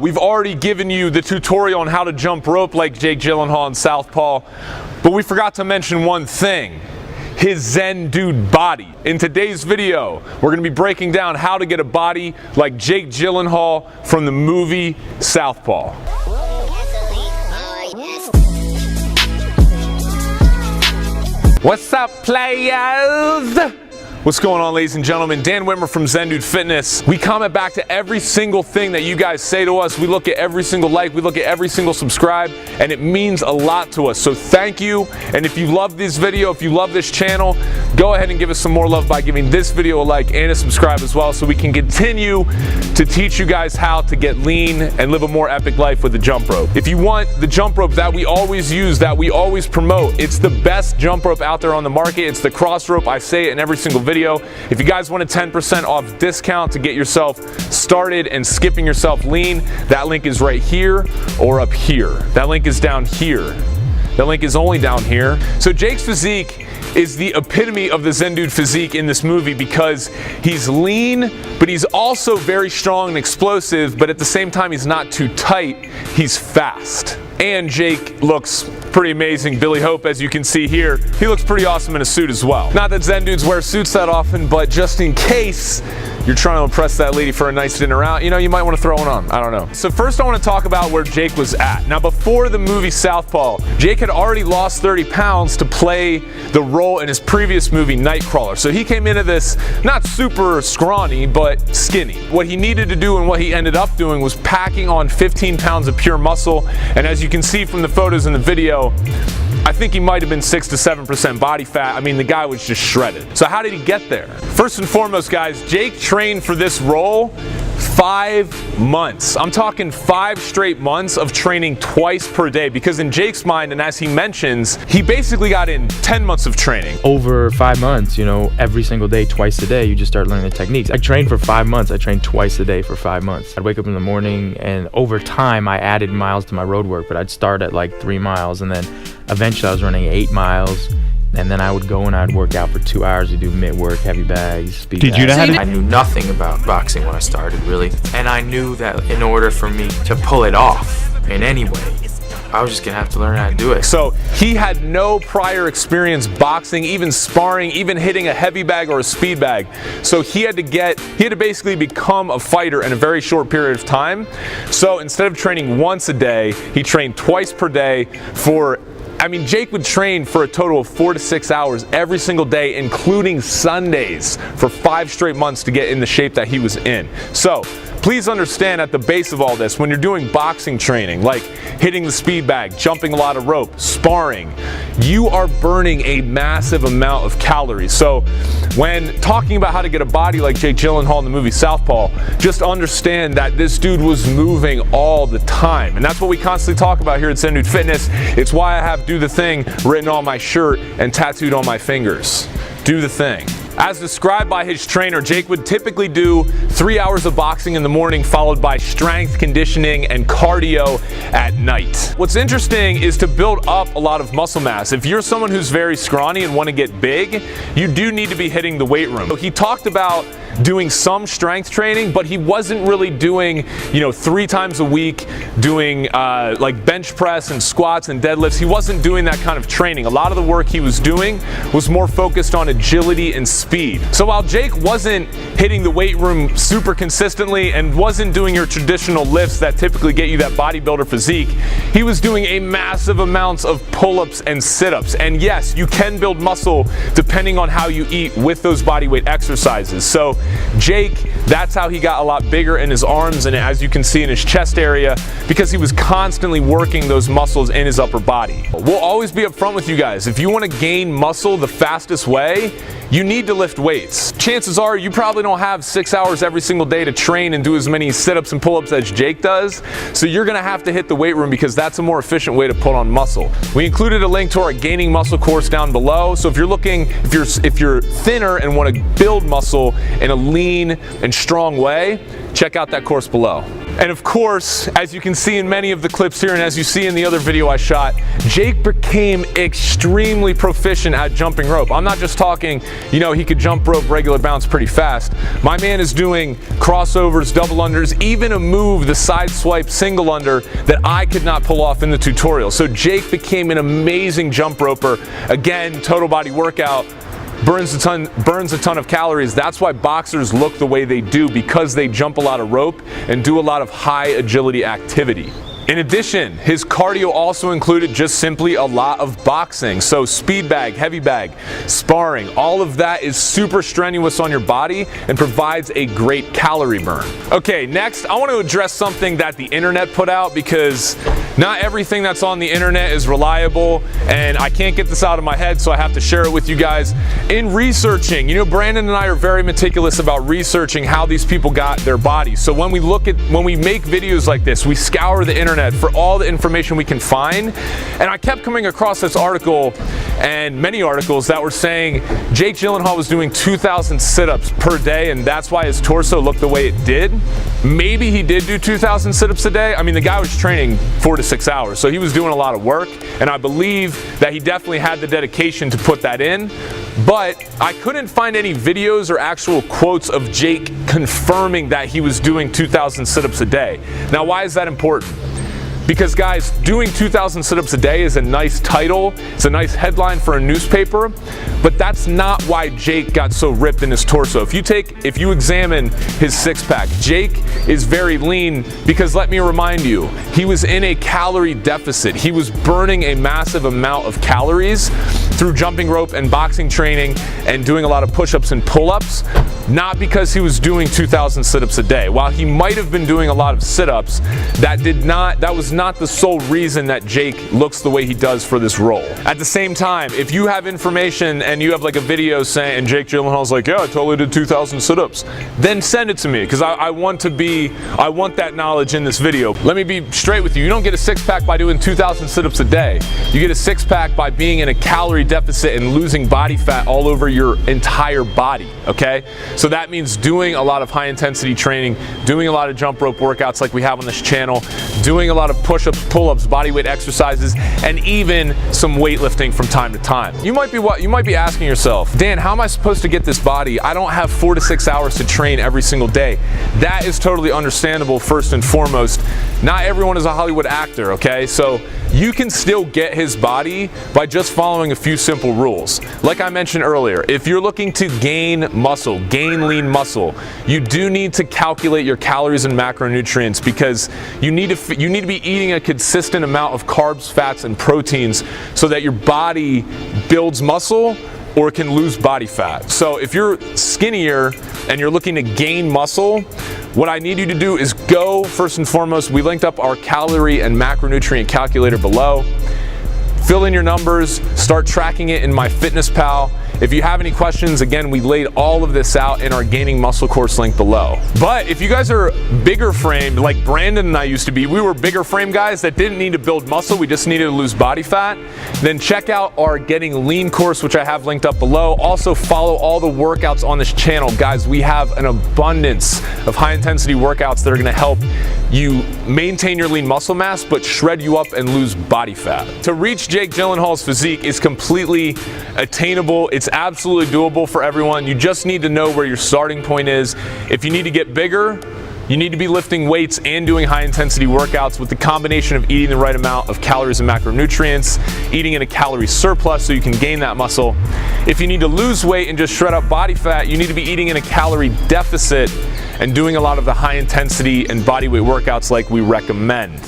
We've already given you the tutorial on how to jump rope like Jake Gyllenhaal in Southpaw, but we forgot to mention one thing: his Zen dude body. In today's video, we're going to be breaking down how to get a body like Jake Gyllenhaal from the movie Southpaw. What's up, players? What's going on, ladies and gentlemen? Dan Whitmer from Zen Dude Fitness. We comment back to every single thing that you guys say to us. We look at every single like, we look at every single subscribe, and it means a lot to us. So thank you. And if you love this video, if you love this channel, go ahead and give us some more love by giving this video a like and a subscribe as well, so we can continue to teach you guys how to get lean and live a more epic life with the jump rope. If you want the jump rope that we always use, that we always promote, it's the best jump rope out there on the market. It's the cross rope. I say it in every single video. If you guys want a 10% off discount to get yourself started and skipping yourself lean, that link is right here or up here. That link is down here. That link is only down here. So Jake's physique is the epitome of the Zen Dude physique in this movie because he's lean, but he's also very strong and explosive, but at the same time he's not too tight, he's fast. And Jake looks pretty amazing. Billy Hope, as you can see here, he looks pretty awesome in a suit as well. Not that Zen Dudes wear suits that often, but just in case you're trying to impress that lady for a nice dinner out, you know, you might want to throw one on. I don't know. So first I want to talk about where Jake was at. Now, before the movie Southpaw, Jake had already lost 30 pounds to play the role in his previous movie Nightcrawler. So he came into this not super scrawny, but skinny. What he needed to do and what he ended up doing was packing on 15 pounds of pure muscle. And as you can see from the photos in the video, I think he might have been 6 to 7% body fat. I mean, the guy was just shredded. So how did he get there? First and foremost, guys, Jake trained for this role 5 months. I'm talking 5 straight months of training twice per day, because in Jake's mind, and as he mentions, he basically got in 10 months of training. Over 5 months, you know, every single day, twice a day, you just start learning the techniques. I trained for 5 months. I trained twice a day for 5 months. I'd wake up in the morning, and over time, I added miles to my road work, but I'd start at like 3 miles, and then eventually I was running 8 miles. And then I would go and I'd work out for 2 hours to do mid work, heavy bags, speed bags. Did you know how to? I knew nothing about boxing when I started, really. And I knew that in order for me to pull it off in any way, I was just gonna have to learn how to do it. So he had no prior experience boxing, even sparring, even hitting a heavy bag or a speed bag. So he had to basically become a fighter in a very short period of time. So instead of training once a day, he trained twice per day for, I mean, Jake would train for a total of 4 to 6 hours every single day, including Sundays, for 5 straight months to get in the shape that he was in. So please understand, at the base of all this, when you're doing boxing training, like hitting the speed bag, jumping a lot of rope, sparring, you are burning a massive amount of calories. So when talking about how to get a body like Jake Gyllenhaal in the movie Southpaw, just understand that this dude was moving all the time. And that's what we constantly talk about here at Zen Dude Fitness. It's why I have "Do the Thing" written on my shirt and tattooed on my fingers. Do the thing. As described by his trainer, Jake would typically do 3 hours of boxing in the morning, followed by strength, conditioning, and cardio at night. What's interesting is to build up a lot of muscle mass. If you're someone who's very scrawny and want to get big, you do need to be hitting the weight room. So he talked about doing some strength training, but he wasn't really doing, 3 times a week, doing like bench press and squats and deadlifts. He wasn't doing that kind of training. A lot of the work he was doing was more focused on agility and speed. So while Jake wasn't hitting the weight room super consistently and wasn't doing your traditional lifts that typically get you that bodybuilder physique, he was doing a massive amounts of pull-ups and sit-ups. And yes, you can build muscle depending on how you eat with those bodyweight exercises. So Jake, that's how he got a lot bigger in his arms and, as you can see, in his chest area, because he was constantly working those muscles in his upper body. We'll always be upfront with you guys. If you want to gain muscle the fastest way, you need to lift weights. Chances are you probably don't have 6 hours every single day to train and do as many sit-ups and pull-ups as Jake does. So you're gonna have to hit the weight room, because that's a more efficient way to put on muscle. We included a link to our gaining muscle course down below. So if you're thinner and want to build muscle in a lean and strong way, check out that course below. And of course, as you can see in many of the clips here and as you see in the other video I shot, Jake became extremely proficient at jumping rope. I'm not just talking, you know, he could jump rope regular bounce pretty fast. My man is doing crossovers, double unders, even a move, the side swipe single under, that I could not pull off in the tutorial. So Jake became an amazing jump roper. Again, total body workout. Burns a ton of calories. That's why boxers look the way they do, because they jump a lot of rope and do a lot of high agility activity. In addition, his cardio also included just simply a lot of boxing. So speed bag, heavy bag, sparring, all of that is super strenuous on your body and provides a great calorie burn. Okay, next I want to address something that the internet put out, because not everything that's on the internet is reliable, and I can't get this out of my head, so I have to share it with you guys. In researching, you know, Brandon and I are very meticulous about researching how these people got their bodies. So when we make videos like this, we scour the internet for all the information we can find. And I kept coming across this article and many articles that were saying Jake Gyllenhaal was doing 2,000 sit-ups per day, and that's why his torso looked the way it did. Maybe he did do 2,000 sit-ups a day. I mean, the guy was training 4 to 6 hours, so he was doing a lot of work, and I believe that he definitely had the dedication to put that in. But I couldn't find any videos or actual quotes of Jake confirming that he was doing 2,000 sit-ups a day. Now, why is that important? Because guys, doing 2,000 sit-ups a day is a nice title, it's a nice headline for a newspaper, but that's not why Jake got so ripped in his torso. If you examine his six-pack, Jake is very lean because, let me remind you, he was in a calorie deficit. He was burning a massive amount of calories through jumping rope and boxing training and doing a lot of push-ups and pull-ups, not because he was doing 2,000 sit-ups a day. While he might have been doing a lot of sit-ups, that was not the sole reason that Jake looks the way he does for this role. At the same time, if you have information and you have like a video saying, and Jake Gyllenhaal's like, yeah, I totally did 2,000 sit-ups, then send it to me, because I want that knowledge in this video. Let me be straight with you. You don't get a six-pack by doing 2,000 sit-ups a day. You get a six-pack by being in a calorie deficit and losing body fat all over your entire body, okay? So that means doing a lot of high-intensity training, doing a lot of jump rope workouts like we have on this channel, doing a lot of push-ups, pull-ups, bodyweight exercises, and even some weightlifting from time to time. You might be asking yourself, Dan, how am I supposed to get this body? I don't have 4 to 6 hours to train every single day. That is totally understandable. First and foremost, not everyone is a Hollywood actor, okay? So you can still get his body by just following a few simple rules. Like I mentioned earlier, if you're looking to gain muscle, gain lean muscle, you do need to calculate your calories and macronutrients, because you need to be eating a consistent amount of carbs, fats, and proteins so that your body builds muscle or can lose body fat. So if you're skinnier and you're looking to gain muscle, what I need you to do is go, first and foremost, we linked up our calorie and macronutrient calculator below. Fill in your numbers, start tracking it in MyFitnessPal. If you have any questions, again, we laid all of this out in our Gaining Muscle course link below. But if you guys are bigger framed, like Brandon and I used to be, we were bigger frame guys that didn't need to build muscle, we just needed to lose body fat, then check out our Getting Lean course, which I have linked up below. Also follow all the workouts on this channel. Guys, we have an abundance of high intensity workouts that are gonna help you maintain your lean muscle mass, but shred you up and lose body fat. To reach Jake Gyllenhaal's physique is completely attainable. It's absolutely doable for everyone. You just need to know where your starting point is. If you need to get bigger, you need to be lifting weights and doing high intensity workouts with the combination of eating the right amount of calories and macronutrients, eating in a calorie surplus so you can gain that muscle. If you need to lose weight and just shred up body fat, you need to be eating in a calorie deficit and doing a lot of the high intensity and bodyweight workouts like we recommend.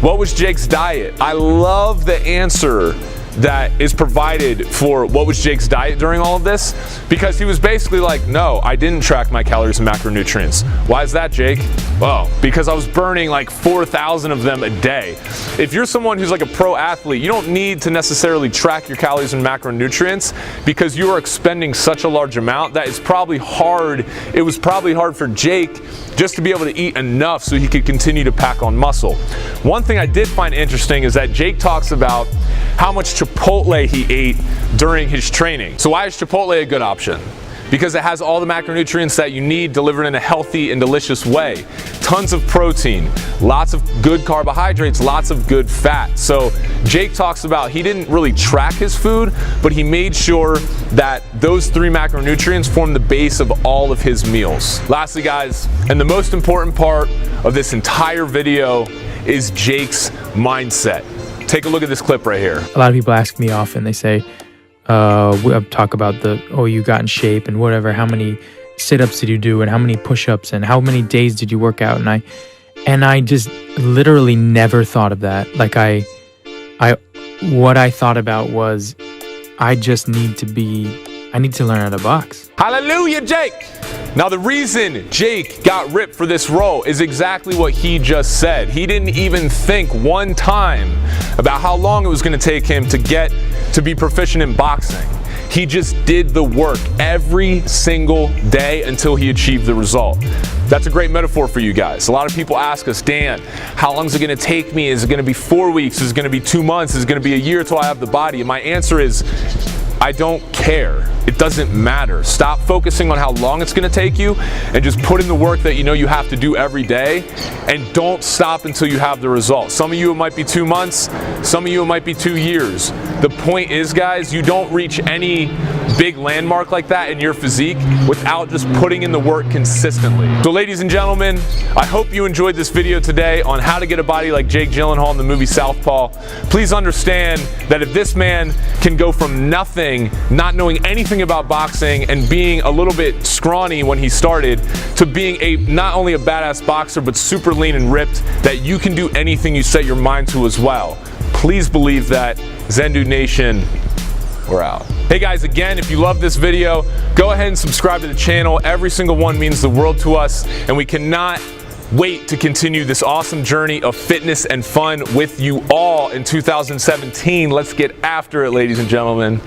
What was Jake's diet? I love the answer that is provided for what was Jake's diet during all of this, because he was basically like, no, I didn't track my calories and macronutrients. Why is that, Jake? Well, because I was burning like 4,000 of them a day. If you're someone who's like a pro athlete, you don't need to necessarily track your calories and macronutrients, because you are expending such a large amount that it's probably hard. It was probably hard for Jake just to be able to eat enough so he could continue to pack on muscle. One thing I did find interesting is that Jake talks about how much Chipotle he ate during his training. So why is Chipotle a good option? because it has all the macronutrients that you need delivered in a healthy and delicious way. Tons of protein, lots of good carbohydrates, lots of good fat. So Jake talks about he didn't really track his food, but he made sure that those 3 macronutrients form the base of all of his meals. Lastly, guys, and the most important part of this entire video is Jake's mindset. Take a look at this clip right here. A lot of people ask me often, they say, we talk about you got in shape and whatever, how many sit-ups did you do and how many push-ups and how many days did you work out? And I just literally never thought of that. Like what I thought about was I need to learn how to box. Hallelujah, Jake! Now the reason Jake got ripped for this role is exactly what he just said. He didn't even think one time about how long it was going to take him to get to be proficient in boxing. He just did the work every single day until he achieved the result. That's a great metaphor for you guys. A lot of people ask us, Dan, how long is it going to take me? Is it going to be 4 weeks? Is it going to be 2 months? Is it going to be a year till I have the body? And my answer is, I don't care. It doesn't matter. Stop focusing on how long it's going to take you and just put in the work that you know you have to do every day, and don't stop until you have the result. Some of you it might be 2 months, some of you it might be 2 years. The point is, guys, you don't reach any big landmark like that in your physique without just putting in the work consistently. So ladies and gentlemen, I hope you enjoyed this video today on how to get a body like Jake Gyllenhaal in the movie Southpaw. Please understand that if this man can go from nothing, not knowing anything about boxing and being a little bit scrawny when he started, to being not only a badass boxer but super lean and ripped, that you can do anything you set your mind to as well. Please believe that. Zendu Nation, we're out. Hey guys, again, if you love this video, go ahead and subscribe to the channel. Every single one means the world to us, and we cannot wait to continue this awesome journey of fitness and fun with you all in 2017. Let's get after it, ladies and gentlemen.